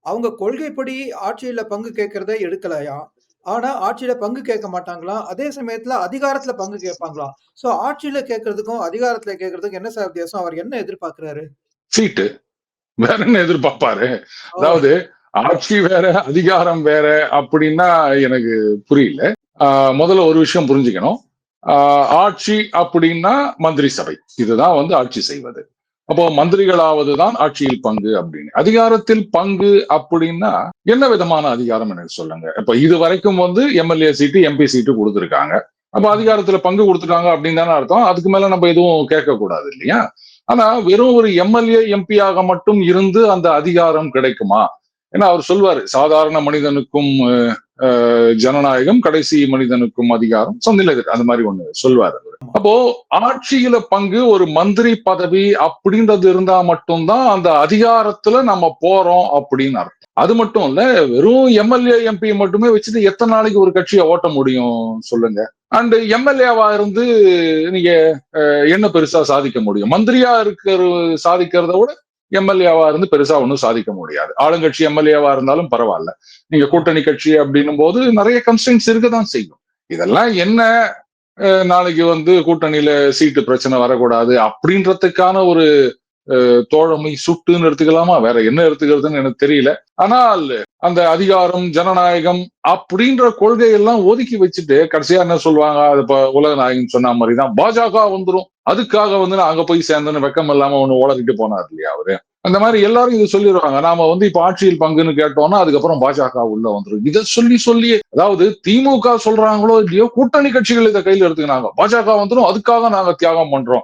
அவங்க கொள்கைப்படி ஆட்சியில பங்கு கேட்கிறத எடுக்கலையாம். ஆனா, ஆட்சியில பங்கு கேட்க மாட்டாங்களாம். அதே சமயத்துல அதிகாரத்துல பங்கு கேட்பாங்களாம். சோ ஆட்சியில கேட்கிறதுக்கும், அதிகாரத்துல கேட்கிறதுக்கும் என்ன சார் வித்தியாசம்? அவர் என்ன எதிர்பார்க்கிறாரு? சீட்டு. வேற என்ன எதிர்பார்ப்பாரு? ஓ! அதாவது ஆட்சி வேற, அதிகாரம் வேற அப்படின்னா எனக்கு புரியல. முதல்ல ஒரு விஷயம் புரிஞ்சுக்கணும். ஆட்சி அப்படின்னா மந்திரி சபை. இதுதான் வந்து ஆட்சி செய்வது. அப்போ மந்திரிகளாவது தான் ஆட்சியில் பங்கு அப்படின்னு. அதிகாரத்தில் பங்கு அப்படின்னா என்ன விதமான அதிகாரம் எனக்கு சொல்லுங்க. இப்ப இது வரைக்கும் வந்து எம்எல்ஏ சீட்டு, எம்பி சீட்டு கொடுத்திருக்காங்க. அப்ப அதிகாரத்துல பங்கு கொடுத்துட்டாங்க அப்படின்னு தானே அர்த்தம். அதுக்கு மேல நம்ம எதுவும் கேட்க கூடாது இல்லையா? ஆனா வெறும் ஒரு எம்எல்ஏ எம்பியாக மட்டும் இருந்து அந்த அதிகாரம் கிடைக்குமா? ஏன்னா அவர் சொல்வாரு சாதாரண மனிதனுக்கும் ஜனநாயகம், கடைசி மனிதனுக்கும் அதிகாரம், சொந்தில அந்த மாதிரி ஒண்ணு சொல்வாரு. அப்போ ஆட்சியில பங்கு ஒரு மந்திரி பதவி அப்படின்றது இருந்தா மட்டும்தான் அந்த அதிகாரத்துல நம்ம போறோம் அப்படின்னு அர்த்தம். அது மட்டும் இல்ல, வெறும் எம்எல்ஏ எம்பி மட்டுமே வச்சுட்டு எத்தனை நாளைக்கு ஒரு கட்சியை ஓட்ட முடியும் சொல்லுங்க. அண்ட் எம்எல்ஏவா இருந்து நீங்க என்ன பெருசா சாதிக்க முடியும்? மந்திரியா சாதிக்கிறத விட எம்எல்ஏவா இருந்து பெருசா ஒன்றும் சாதிக்க முடியாது. ஆளுங்கட்சி எம்எல்ஏவா இருந்தாலும் பரவாயில்ல. நீங்க கூட்டணி கட்சி அப்படின்னும் போது நிறைய கன்ஸ்டன்ஸ் இருக்கதான் செய்யும். இதெல்லாம் என்ன நாளைக்கு வந்து கூட்டணியில சீட்டு பிரச்சனை வரக்கூடாது அப்படின்றதுக்கான ஒரு தோழமை சுட்டுன்னு எடுத்துக்கலாமா? வேற என்ன எடுத்துக்கிறதுன்னு எனக்கு தெரியல. ஆனால் அந்த அதிகாரம், ஜனநாயகம் அப்படின்ற கொள்கையெல்லாம் ஒதுக்கி வச்சுட்டு கடைசியா என்ன சொல்லுவாங்க? அது இப்ப உலக நாயகன் சொன்ன மாதிரிதான் பாஜக வந்துரும். அதுக்காக வந்து நான் அங்க போய் சேர்ந்தேன்னு வெக்கம் இல்லாம ஒண்ணு ஓலகிட்டு போனார் இல்லையா அவரு? அந்த மாதிரி எல்லாரும் இது சொல்லிடுவாங்க. நாம வந்து இப்ப ஆட்சியில் பங்குன்னு கேட்டோம்னா அதுக்கப்புறம் பாஜக உள்ள வந்துரும். இதை சொல்லி அதாவது திமுக சொல்றாங்களோ இல்லையோ கூட்டணி கட்சிகள் இதை கையில் எடுத்துக்கினாங்க. பாஜக வந்துரும், அதுக்காக நாங்க தியாகம் பண்றோம்